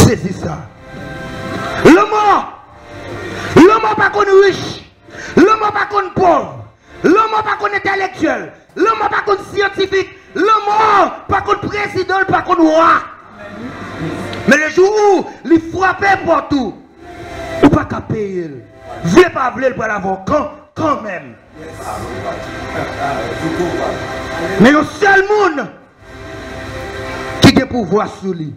Saisis ça. L'homme pas qu'on riche, l'homme pas qu'on pauvre, l'homme pas qu'on intellectuel, l'homme pas qu'on scientifique, l'homme pas qu'on président, pas qu'on roi. Mais le jour où il frappait partout, ou pas qu'à payer, vous pas vouloir pour l'avoir quand même. Mais le seul monde qui a pouvoir sur lui,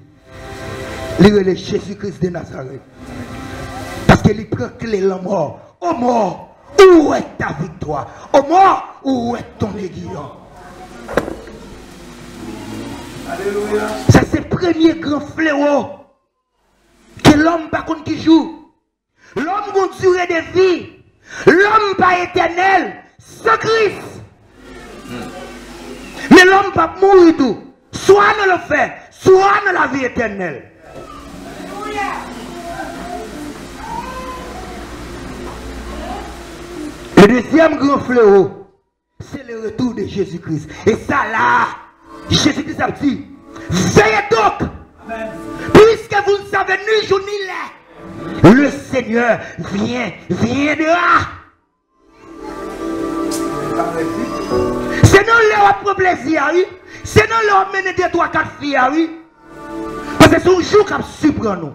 il est Jésus-Christ de Nazareth. Parce qu'il prend clé la mort. Oh mort, où est ta victoire? Oh mort, où est ton aiguillon? Alléluia. Ça c'est le premier grand fléau que l'homme par contre qui joue. L'homme a une durée de vie. L'homme pas éternel sans Christ. Mais l'homme pas mourir tout. Soit dans le fait, soit dans la vie éternelle. Le deuxième grand fléau, c'est le retour de Jésus-Christ. Et ça là, Jésus-Christ a dit, veillez donc, puisque vous ne savez ni jour ni l'heure, le Seigneur viendra. C'est non leur pour plaisir, oui. C'est non leur mener 2, 3, 4 filles, oui. Parce que c'est un jour qui va surprendre nous.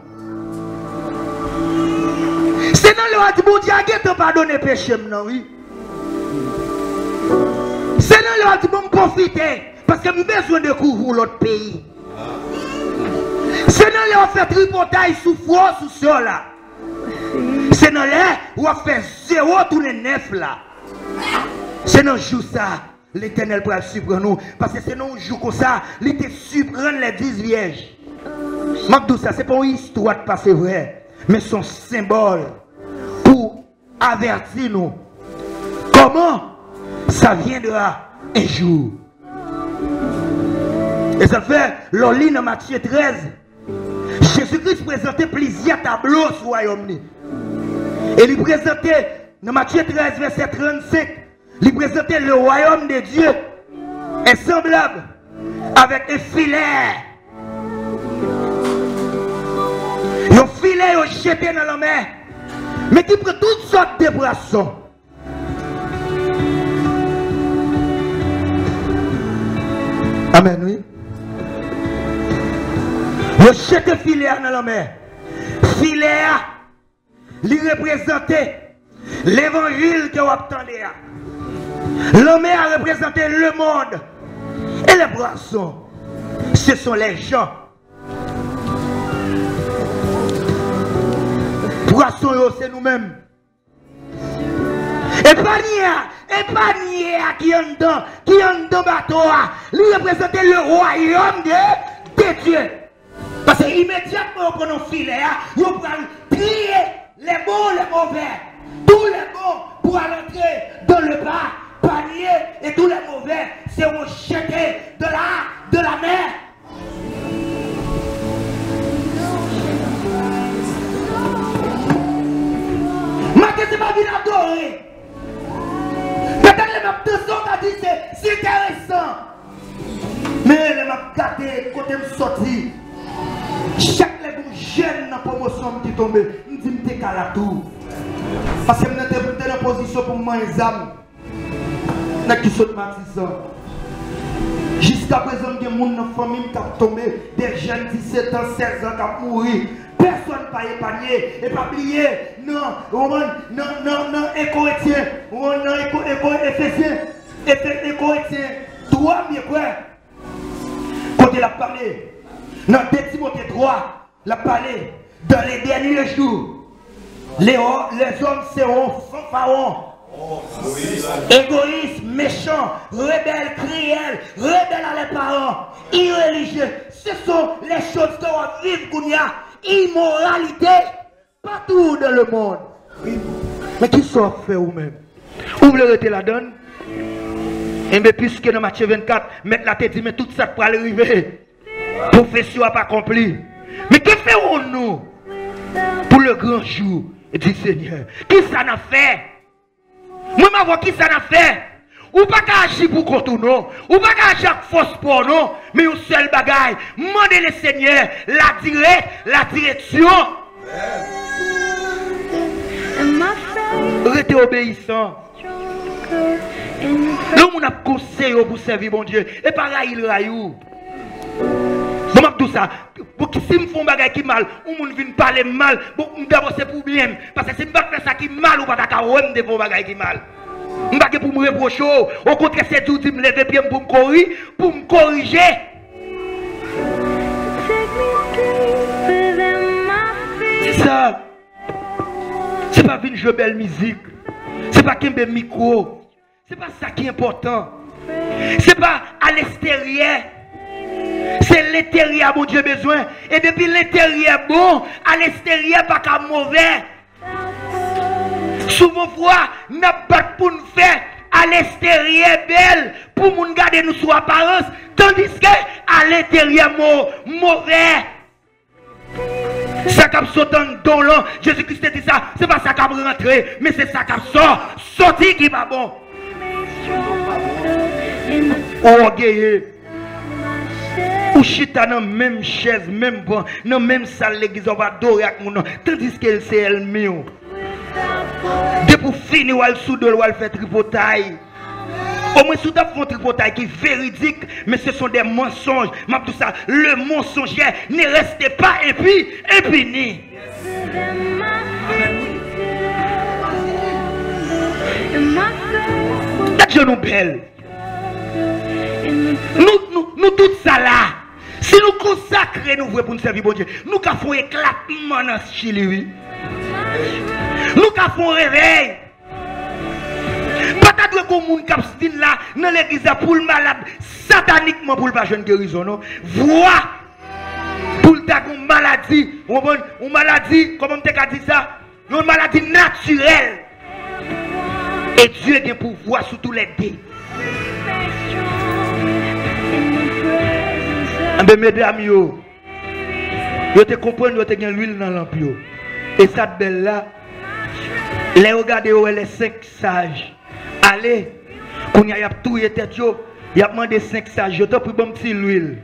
C'est non leur dit, bon Dieu, tu n'as pas donné péché, non, oui. C'est non leur dit, bon, profiter, parce que j'ai besoin de couvrir l'autre pays. C'est non leur fait tripotaille sous froid, sous sol, là. C'est non leur où on fait 0 tourner 9, là. C'est non jour ça, l'Éternel pourra surprendre nous, parce que c'est non jour comme ça, il était surprendre les 10 vierges. Tout ça, c'est pas une histoire de passer vrai, mais son symbole pour avertir nous comment ça viendra un jour. Et ça fait, l'on dans Matthieu 13, Jésus-Christ présentait plusieurs tableaux sur le royaume. Et il présentait, dans Matthieu 13, verset 35, il présentait le royaume de Dieu est semblable avec un filet. Un filet jeté dans la mer, mais qui prend toutes sortes de poissons. Amen, oui. Vous jetez le filet dans la mer. Filet, il représentait l'évangile que vous attendez. La mer a représenté le monde. Et les poissons, ce sont les gens. Poissons, c'est nous-mêmes. Et panier qui est dans bateau, il représente le royaume de Dieu. Parce que immédiatement qu'on a filet, on va trier les bons, les mauvais. Tous les bons pour entrer dans le panier et tous les mauvais, c'est rejeté de la mer. Maintenant, c'est pas bien adoré. Peut-être les mêmes deux autres a dit c'est intéressant. Mais les mêmes gâtés, côté me sorti. Chaque jeune dans la promotion qui tombe, je dis que je suis à tout. Parce que je suis en position pour moi, les âmes. Qui sont matisants. Jusqu'à présent, il y a des gens dans la famille qui ont tombé, des jeunes 17 ans, 16 ans qui ont mouru. Personne n'a épargné. Et pas oublier, non, Éco-Éthien, non, Éco-Éphésien, Éco-Éthien, 3 mieux quoi. Quand il a parlé, dans 2 Timothée 3, il a parlé, dans les derniers jours, les hommes seront pharaons. Égoïste, méchant, rebelle, cruel, rebelle à les parents, irreligieux. Ce sont les choses qu'on va vivre, qu'on y a. Immoralité partout dans le monde. Mais qui sont fait vous-même? Vous voulez rester la donne? Et bien, puisque dans Matthieu 24, mettre la tête dit, mais tout ça pour arriver. Profession n'a pas accompli. Mais que faisons-nous pour le grand jour du Seigneur? Qui ça n'a fait? Moi, ma voix, qui ça n'a fait? Ou pas qu'à agir pour contre non. Ou pas qu'à agir force pour non. Mais un seul bagaille. Mandez le Seigneur la direction. Restez obéissant. L'homme a conseillé pour servir mon Dieu. Et pareil, il raillou. Bon, tout ça. Pour que si me font bagaille qui mal, ou moun vient parler mal, bon, d'abord c'est pour bien. Parce que si me faire ça qui mal, ou pas d'accord, ou me font bagaille qui mal. Je ne vais pas pour me reprocher. Au contraire, c'est tout, je me lever bien pour me corriger. C'est ça. C'est pas une jouer belle musique. C'est pas qu'un micro. C'est pas ça qui est important. C'est pas à l'extérieur. C'est l'intérieur, mon Dieu, besoin. Et depuis l'intérieur bon, à l'extérieur, pas qu'à mauvais. Souvent, nous n'avons pas pour nous faire à l'extérieur belle, pour nous garder nous sous apparence, tandis que à l'intérieur mauvais. Ça qui saute dans l'an, Jésus-Christ dit ça, c'est pas ça qui rentré, mais c'est ça qui sort, sorti qui va bon. Orgueilleux. Ou chita dans même chaise, même banc, dans même salle l'église, on va adorer avec mon nom, tandis qu'elle c'est elle-même. Dès pour finir, elle sous de l'eau, elle fait tripotaille. Au moins, sous de font tripotaille qui est véridique, mais ce sont des mensonges. Mais tout ça, le mensonger ne reste pas impuni. Dieu nous belle. Nous tous ça là. Si nous consacrons nous pour nous servir bon Dieu, nous faisons éclatement dans ce Chili. Nous faisons réveil. Pas de monde qui est là dans l'église pour le malade, sataniquement pour le pas jeune guérison. Non? Voix pour le une maladie. Une maladie, comment on dit ça? Une maladie naturelle. Et Dieu a un pouvoir sur tous les dés. Mesdames, vous te comprenez, vous avez l'huile dans la lampe. Et cette belle là, les regardez les 5 sages. Allez, quand il y a tout, il y a demandé 5 sages. Je t'ai pris un petit l'huile.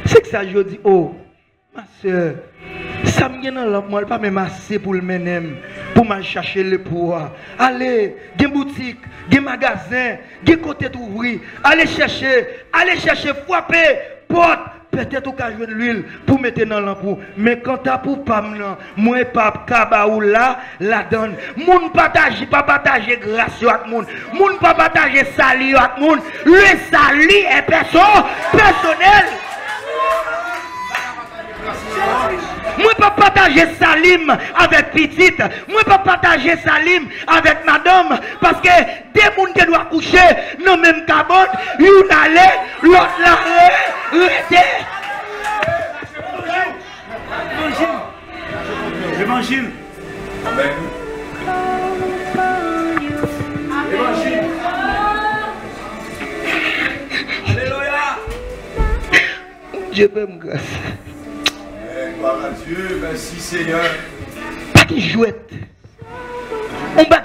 5 sages, je dis, oh, ma soeur, ça me vient dans la lampe, pas me masser pour le mener, pour me chercher le pouvoir. Allez, il y a une boutique, il y a un magasin, il y a un côté d'ouvrir. Allez chercher, frapper, porte. Peut-être au cas de l'huile pour mettre dans l'ampoule. Mais quand tu as pour pas moi pas kabaou là, la donne. Moun partage, pas partager grâce avec moun. Moun pas partager salut avec moun. Le salut est personnel. Moi pas partager salim avec petite. Moi pas partager salim avec madame. Parce que des moun qui doivent coucher dans le même cabane, une allait, l'autre là, Évangile. Amen. Évangile. Alléluia. Dieu m'aime grâce. Gloire à Dieu. Merci Seigneur. Pas qui jouette. On bat